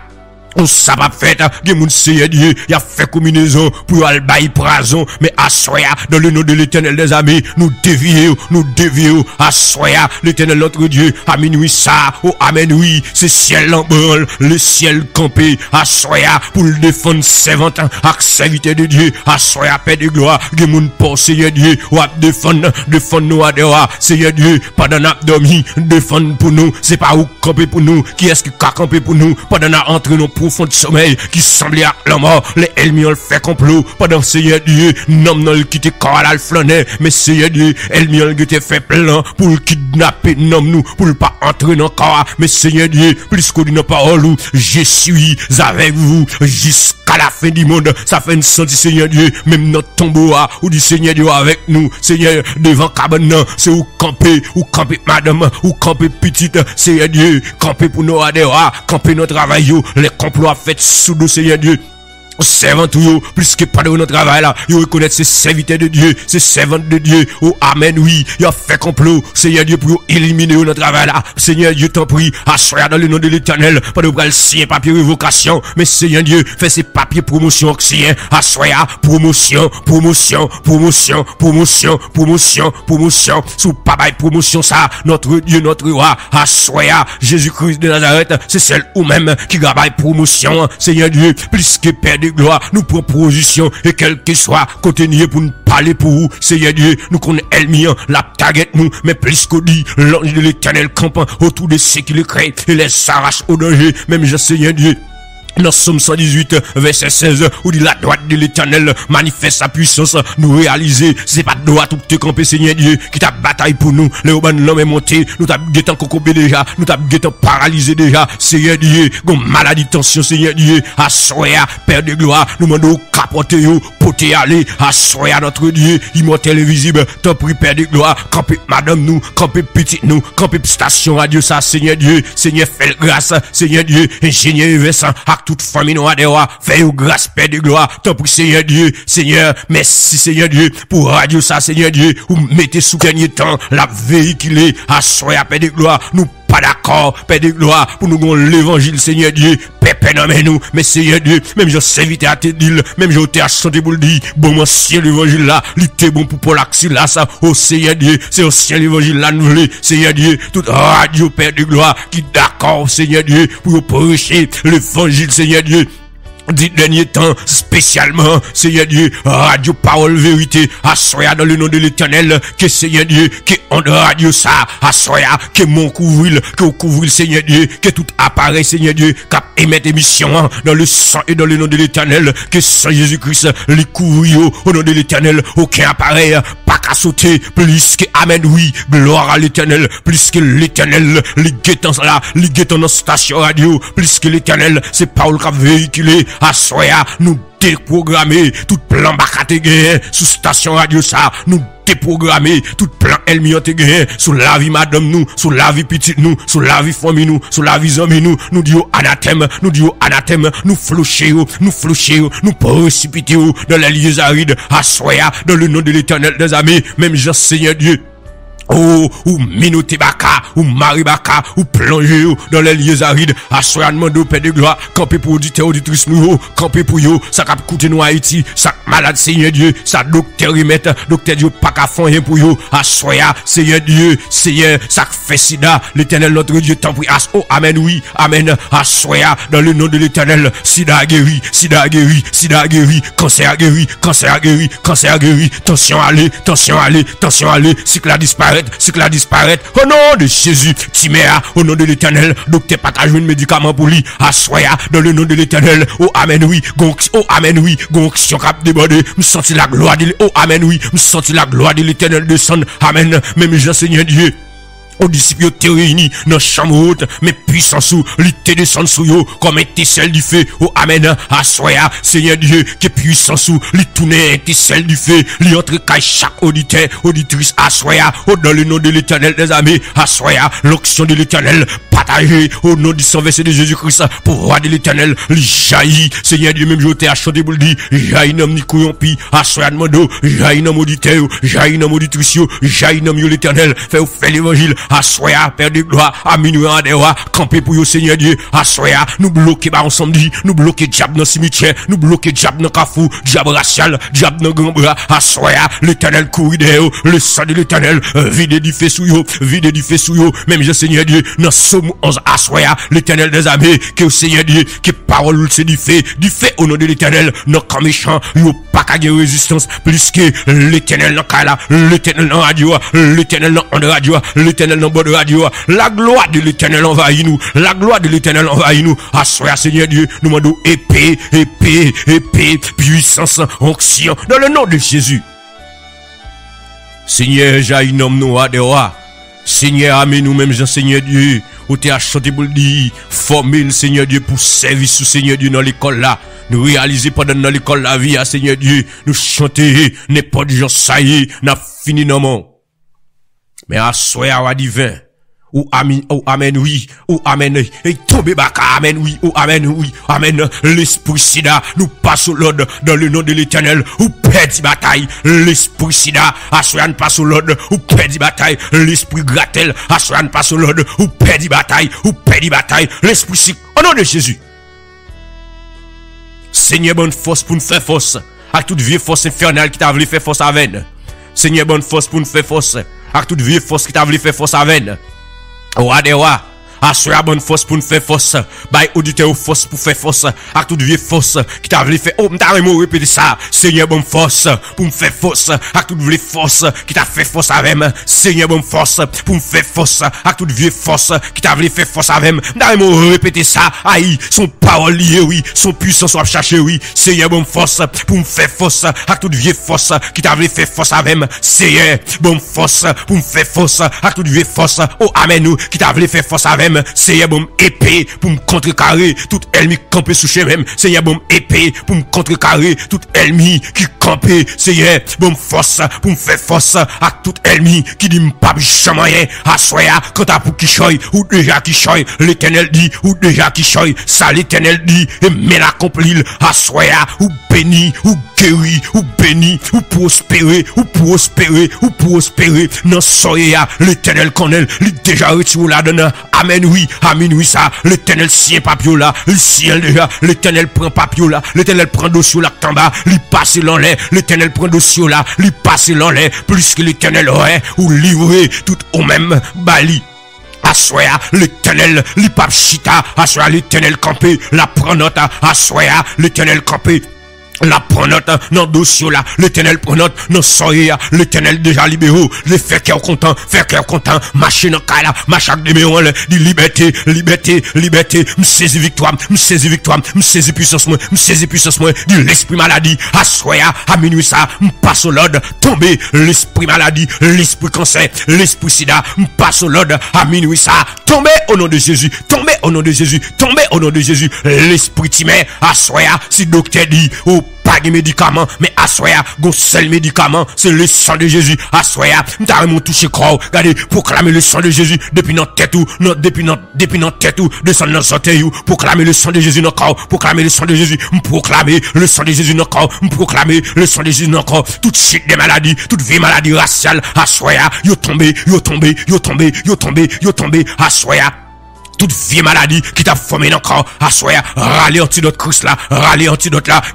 On ça pas fait, gen moun Seigneur Dieu, y a fait combinaison pour al bail prason, mais assoya dans le nom de l'Éternel des amis, nous dévions, assoya l'Éternel notre Dieu, à minuit ça, oh amen oui, c'est ciel en branle, le ciel campé, assoya pour le défendre servante, ak serviteur de Dieu, assoya paix de gloire, gen moun pour Seigneur Dieu, ou ap défendre nous à dewa, Seigneur Dieu, pendant n'a dormi, défendre pour nous, c'est pas ou camper pour nous, qui est-ce qui a campé pour nous, pendant n'a entré nos profond de sommeil qui semblait à la mort, les ennemis ont fait complot pendant Seigneur Dieu, non le quitter corps à l'alflaner, mais Seigneur Dieu, ennemis ont fait plan pour le kidnapper non nous, pour le pas entrer dans le corps, mais Seigneur Dieu, plus qu'on dit nos paroles, je suis avec vous jusqu'à la fin du monde, ça fait une senti Seigneur Dieu, même notre tombeau ou du Seigneur Dieu avec nous, Seigneur, devant cabane, c'est ou camper madame, ou camper petite, Seigneur Dieu, camper pour nos adhérents, camper notre travail, les complots fait sous le Seigneur Dieu. Servant tout, plus que pas de notre travail là, ils reconnaissent ces serviteurs de Dieu, ces servantes de Dieu, oh amen oui, ils ont fait complot, Seigneur Dieu pour éliminer notre travail là, Seigneur Dieu t'en prie, assoya dans le nom de l'Éternel, pas de bral signer papier révocation, mais Seigneur Dieu, fais ces papiers promotion oxygène, assoya, promotion, sous papaye promotion ça, notre Dieu, notre roi, assoya, Jésus-Christ de Nazareth, c'est celle ou même qui gabaille promotion, Seigneur Dieu, plus que Père de gloire, nous prenons position et quel que soit contenu pour nous parler pour vous, Seigneur Dieu, nous connaissons Elmian, la target nous, mais plus qu'on dit, l'ange de l'Éternel campant autour de ceux qui le créent et les arrache au danger, même je, Seigneur Dieu. Dans Somme 118, verset 16, où dit la droite de l'Éternel manifeste sa puissance, nous réaliser, c'est pas de droit tout te camper, Seigneur Dieu, qui t'a bataille pour nous, les urbains l'homme est monté, nous t'a guettant cocobé déjà, nous t'a guettant paralysé déjà, Seigneur Dieu, gon maladie tension, Seigneur Dieu, assoya, Père de gloire, nous demandons capoter yo, poter aller, assoya notre Dieu, immortel et visible, t'en prie Père de gloire, camper madame nous, camper petite nous, camper station radio ça, Seigneur Dieu, Seigneur fait grâce, Seigneur Dieu, ingénieur Vincent, toute famille nous adhère, fais grâce Père de gloire, t'en prie Seigneur Dieu, Seigneur, merci Seigneur Dieu, pour radio ça Seigneur Dieu, ou mettez sous dernier temps, la véhiculer, assoya Père de gloire, nous pas d'accord, Père de gloire, pour nous gon l'évangile Seigneur Dieu, pépé non mais nous, mais Seigneur Dieu, même je s'invite à te dire, même je t'ai chanté pour le dire, bon mon ciel l'évangile là, l'ité bon pour Polaxi là, ça, oh Seigneur Dieu, c'est au ciel l'évangile là, nous voulons, Seigneur Dieu, toute radio Père de gloire, qui d'accord, Seigneur Dieu, pour prêcher l'évangile Seigneur Dieu, dit dernier temps, spécialement, Seigneur Dieu, radio parole vérité, assoya dans le nom de l'Éternel, que Seigneur Dieu, que on radio ça, assoya, que mon couvrir, que au couvrir Seigneur Dieu, que tout appareil Seigneur Dieu, cap émettre émission dans le sang et dans le nom de l'Éternel, que sans Jésus-Christ, les couvrir au nom de l'Éternel, aucun appareil, pas qu'à sauter, plus que amen oui, gloire à l'Éternel, plus que l'Éternel, les guettants là, les guettants dans station radio, plus que l'Éternel, c'est Paul qui a véhiculé, assoya, nous déprogrammer tout plan bakate gagné sous station radio ça, nous déprogrammer tout plan elmiote gagné sous la vie madame nous, sous la vie petite nous, sous la vie famille nous, sous la vie amis nous, nous disons anathème, nous floucher, nous précipiter dans les lieux arides, assoya, dans le nom de l'Éternel des amis, même Jean Seigneur Dieu. Oh, ou minote baka, ou maribaka, ou plonger dans les lieux arides, assoya demande Père de gloire, camper pour auditeur, auditrice nous, camper pour yo, ça cap coûter nous Haïti, ça malade Seigneur Dieu, ça docteur remettre, docteur Dieu pas qu'à faire rien pour yo, assoya, Seigneur Dieu, Seigneur, ça fait sida, l'Éternel notre Dieu t'en prie, oh amen oui, amen, assoya, dans le nom de l'Éternel, sida guéri, cancer guéri, tension allez, cycle disparaître, au nom de Jésus, Timéa, au nom de l'Éternel, docteur pas qu'à jouer de médicaments pour lui, assoya, dans le nom de l'Éternel, oh amen oui, gonction cap débordé, me sentir la gloire de oh amen oui, me sentir la gloire de l'Éternel descendre, amen, même Jean Seigneur Dieu. Aux disciples te réunis dans chambre haute, mais puissance ou l'été descend sous yo, comme étincelle du feu, oh amen, assoya, Seigneur Dieu, que puissance ou li tourne étincelle du feu, li entre caille chaque auditeur, auditrice, assoya, oh dans le nom de l'Éternel des armées, assoya, l'onction de l'Éternel, partagé au nom du sang versé de Jésus-Christ, pour roi de l'Éternel, li jaillit, Seigneur Dieu, même je à chanter pour le dire, jaillit nom ni couillonpi, assoya demando, jaillit nom auditeur, jaillit nom auditrice, jaillit nom l'Éternel, fait l'évangile, Assoya, Père de gloire, à minuit en dewa, camper pour yo Seigneur Dieu. Assoya, nous bloquer par ensemble, nous bloquer diable dans le cimetière, nous bloquer diable dans Kafou, diable racial, diable dans grand bras. Assoya, l'Éternel courir derrière, le sang de l'Éternel, vide du feu sous yo, vide du feu sous yo, même je Seigneur Dieu, dans Somme 11, Assoya, l'Éternel des armées, que au Seigneur Dieu, qui parole c'est du feu au nom de l'Éternel, non comme méchant, yo pas qu'à gagner résistance, plus que l'Éternel dans Kala, l'Éternel dans radio, l'Éternel dans onde radio, l'Éternel dans bord radio, la gloire de l'Éternel envahit nous, la gloire de l'Éternel envahit nous, assoya Seigneur Dieu, nous demandons épée, puissance, onction, dans le nom de Jésus. Seigneur, j'ai nomme nous à des rois. Seigneur, amène nous-mêmes, Seigneur Dieu, où tu as chanté pour le dire, formule, Seigneur Dieu, pour servir sous Seigneur Dieu dans l'école là. Nous réaliser pendant dans l'école la vie, Seigneur Dieu, nous chanter, n'importe gens, ça y est, n'a fini non mon. Mais à soir à divin, ou amen, oui, ou amen, et tomber baka, amen, oui, ou amen, l'esprit sida, nous passons l'ordre dans le nom de l'Éternel, ou perdit bataille, l'esprit sida, à soir nous passons l'ordre, ou perdit bataille, l'esprit gratel, à soir nous passons l'ordre, ou perdit bataille, l'esprit sida, au nom de Jésus. Seigneur, bonne force pour nous faire force, à toute vieille force infernale qui t'a voulu faire force à veine. Seigneur, bonne force pour nous faire force, à toute vieille force qui t'a voulu faire force à veine. Roi des rois, assoya bonne force pour nous faire force, by auditeur force pour faire force, à toute vieille force qui t'a voulu faire, oh, m't'a répéter ça, Seigneur bonne force pour me faire force, à toute vieille force qui t'a fait force avec moi, Seigneur bonne force pour me faire force, à toute vieille force qui t'a voulu faire force avec moi, m't'a répéter ça, aïe, son parole lié, oui, son puissance soit chercher, oui, Seigneur bonne force pour me faire force, à toute vieille force qui t'a voulu faire force avec moi, Seigneur bonne force pour me faire force, à toute vieille force, oh, amen nous, qui t'a voulu faire force avec moi, Seigneur bon épée pour me contrecarrer tout ennemi campé sous chez même, Seigneur bon épée pour me contrecarrer tout ennemi qui campé, Seigneur bon force pour me faire force à tout ennemi qui dit m'pas jamais à soya quand t'as pour qui choy ou déjà qui choy, l'Éternel dit ou déjà qui choy, ça l'Éternel dit et mais l'accomplir à soya ou béni ou guéri ou béni ou prospérer non soya l'Éternel connaît il déjà retiré là dedans, amen oui ça, l'Éternel sien papio là, le ciel déjà, l'Éternel prend papio là, l'Éternel prend dossier là en bas, il passe l'enlait, l'Éternel prend dossier là, il passe l'enlait, plus que l'Éternel aurait ou livré tout au même bali. Assoya, l'Éternel, l'ipap chita, assoya, l'Éternel campé, la prenote, assoya, l'Éternel campé. La prenote, non dossier là, l'Éternel prenote, non soya, l'Éternel déjà libéré, le fait cœur content, marcher dans kala, machaque de méon, dit liberté, m'saisi victoire, m'saisi puissance moi, dit l'esprit maladie, assoya, à minuit ça, m'passe au l'ordre, tomber, l'esprit maladie, l'esprit cancer, l'esprit sida, m'passe au l'ordre, à minuit ça, tomber au nom de Jésus, l'esprit timé, assoya, si docteur dit, oh, pas de médicaments, mais assoya, gon seul médicament, c'est le sang de Jésus, assoya, m'ta mon touché corps, regardez, proclamer le sang de Jésus, depuis notre tête ou, depuis notre tête ou, descendre dans santé ou, proclamer le sang de Jésus dans corps, proclamer le sang de Jésus, proclamer le sang de Jésus dans corps, proclamer le sang de Jésus dans corps, toute chute des maladies, toute vie maladie raciale, assoya, yo tombé, assoya. Toute vieille maladie qui t'a formé encore, assoya, râler antidote Christ là,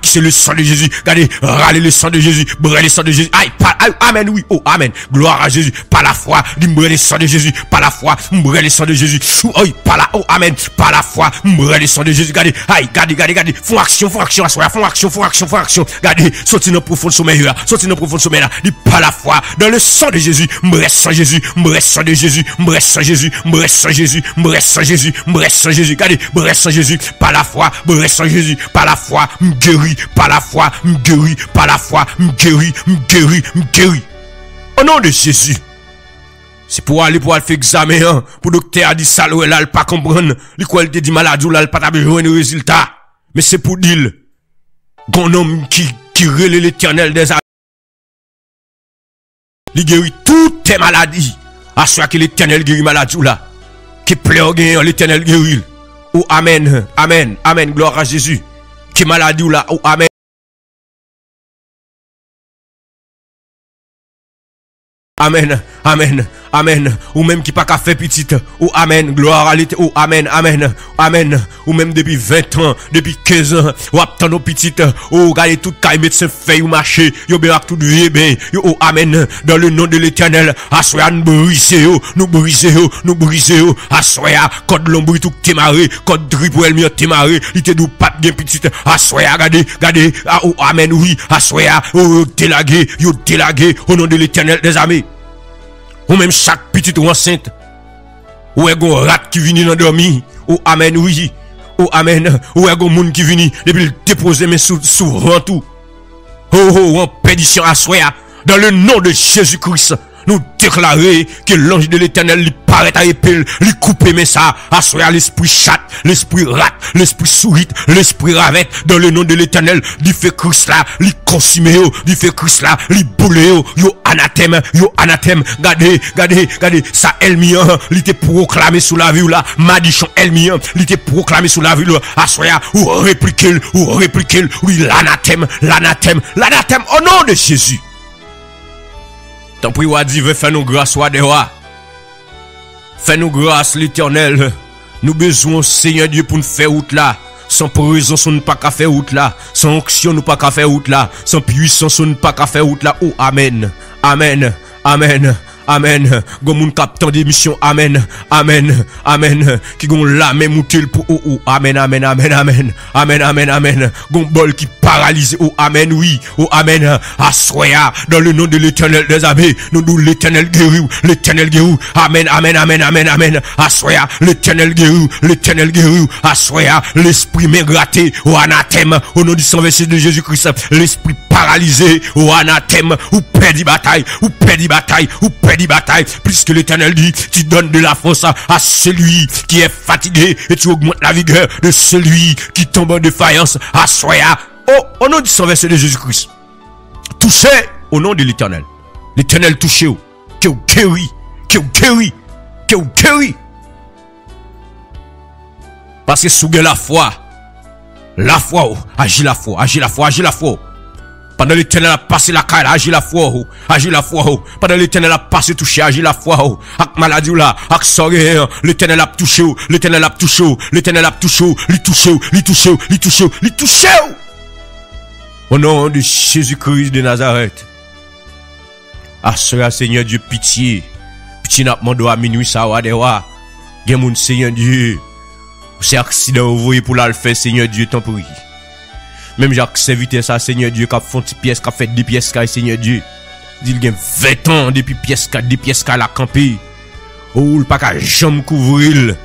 qui c'est le sang de Jésus, regardez, râler le sang de Jésus, brûler le sang de Jésus, aïe, amen, oui, oh, amen, gloire à Jésus, par la foi, brûler le sang de Jésus, par la foi, brûler le sang de Jésus, par la, oh, amen, par la foi, brûler le sang de Jésus, regardez, aïe, regardez, font action, assoya, font action, regardez, sorti dans le profond sommeil là, dit par la foi, dans le sang de Jésus, brûler sang de Jésus, regardez, bresse sans Jésus, par la foi, m'guéris, m'guéris. Au nom de Jésus. C'est pour aller faire examen, hein, pour docteur a dit ça, là, il pas comprendre, il te dit maladie, là, il pas besoin de résultat. Mais c'est pour dire, un homme qui relève l'Éternel des âmes. Il guérit toutes tes maladies. À ce que l'Éternel guérit maladie, là. Qui pleure gagnant, l'Éternel guérit. Oh, amen, gloire à Jésus. Qui maladie ou là, oh, amen. amen, amen. Ou même qui pas qu'à faire petite, ou amen, gloire à l'éternel, ou amen, amen, amen. Ou même depuis 20 ans, depuis 15 ans, ou attend nos petites, ou regardez tout caille médecin fait ou marcher, yo bien tout vie ben, yo, oh amen, dans le nom de l'éternel, assoya nous briser yo, nous briser yo, nous briser yo, assoya, code l'ombre tout témaré, code drip ou elle mieux témaré, il te dou pas bien petite, assoya, regardez, regardez, ah, oh amen, oui, assoya, oh délagué, au nom de l'éternel des armées. Ou même chaque petite ou enceinte, ou est gon rat qui vient dans dormir, ou amen, oui, ou amen, ou est gon moun qui vient depuis le déposer mais sous tout. Oh, en pédition à soi, dans le nom de Jésus-Christ, nous déclarer que l'ange de l'éternel lui paraît à épée, lui couper mais ça, à soi l'esprit chatte, l'esprit rat, l'esprit sourit, l'esprit ravette, dans le nom de l'éternel, lui fait Christ là, lui consumer lui fait Christ là, lui bouler yo anathème, gardez, ça elmian, lui te proclamé sous la vie là, madichon elmian, lui te proclamé sous la vie là, à soi, ou répliquer, oui, l'anathème, au nom de Jésus. Tant pis, ou dit, fais nous grâce, ou dewa. Fais nous grâce, l'éternel. Nous besoin, Seigneur Dieu, pour nous faire route là. Sans présence, nous pas qu'à faire route là. Sans onction, nous pas qu'à faire route là. Sans puissance, nous pas qu'à faire route là. Oh, amen. Amen. Amen. Amen. Gomoun captant des missions. Amen. Amen. Amen. Qui gon la même outil pour oh. Amen. Amen. Gon bol qui paralyse. Oh amen. Oui. Oh amen. Assoya dans le nom de l'éternel des armées. Nous l'éternel guéri. Amen. Assoya l'éternel guéri. Assoya l'esprit mégraté. Oh anathème. Au nom du sang versé de Jésus-Christ. L'esprit paralysé. Oh anathème. Ou perdit bataille. Puisque l'éternel dit, tu donnes de la force à celui qui est fatigué et tu augmentes la vigueur de celui qui tombe en défaillance. Assoya. Oh, au nom du sang versé de Jésus-Christ. Touchez au nom de l'éternel. L'éternel touchez vous. Que vous guérit. Parce que sous la foi, agit la foi. Pendant l'éternel a passé la caille, agit la foi. Pendant l'éternel a passé touché, agit la foi. Ak maladie là, ak soré, l'éternel a touché. Lui touché. Au nom de Jésus-Christ de Nazareth. Assure Seigneur Dieu pitié. Pitié n'a demandé à minuit ça wa dewa. Gen moun Seigneur Dieu. C'est accident vous voyez pour la le faire Seigneur Dieu tant pis. Même Jacques Serviteur ça Seigneur Dieu qui a fait une pièce qui a fait des pièces Seigneur Dieu. Il y a 20 ans depuis pièce des pièces la camper. Oh le pas qu'à jambe couvrir.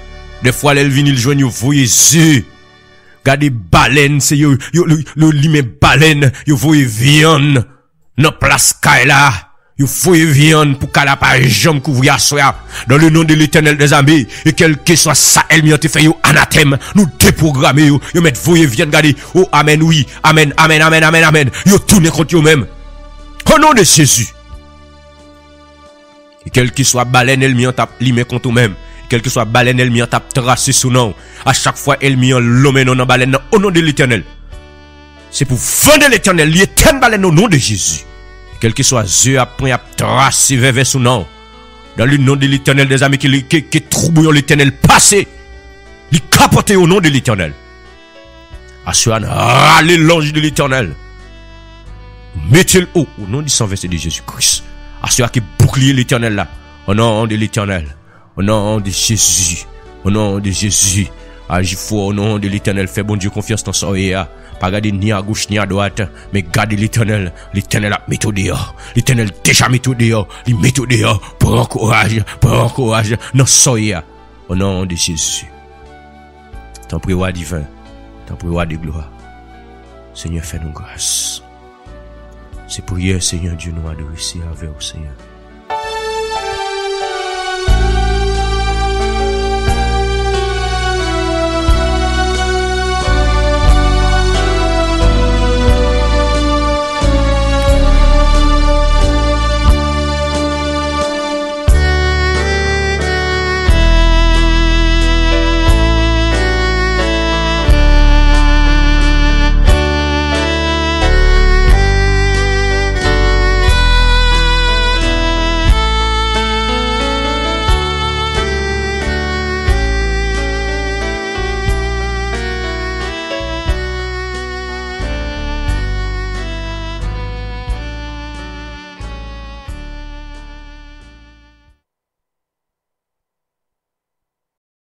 Des fois elle vient il joindre voyez yeux. Regardez baleine c'est yo limé baleine, yo voyez viande dans place là. Yo voyez viande pour qu'elle pas jambe couvrir soya dans le nom de l'éternel des armées et quel que soit ça elle m'y te fait yo anathème nous déprogrammer yo mettre voyez viande garder oh amen oui amen yo tourner contre yo même au nom de Jésus et quel que soit baleine elle m'y tape limé contre même quel que soit baleine elle m'y tape tracé sous nom à chaque fois elle m'y l'homme non baleine au nom de l'éternel c'est pour vendre l'éternel l'éternel baleine au nom de Jésus. Quel que soit yeux après à tracer vers son nom. Dans le nom de l'éternel des amis qui trouble l'éternel passé. Il capote au nom de l'éternel. Assuran râler l'ange de l'éternel. Mettez-le haut au nom du sang versé de Jésus-Christ. Assuran qui bouclier l'éternel là. Au nom de l'éternel. Au nom de Jésus. Au nom de Jésus. Agis fort au nom de l'éternel. Fais bon Dieu confiance dans son œil. Pas garder ni à gauche ni à droite, mais garder l'éternel. L'éternel a mis tout dehors. L'éternel déjà mis tout dehors. Il met tout dehors. Prends courage. Non, soya. Au nom de Jésus. T'en prie, roi divin. T'en prie, roi de gloire. Seigneur, fais-nous grâce. C'est prière, Seigneur Dieu, nous adresser avec au Seigneur.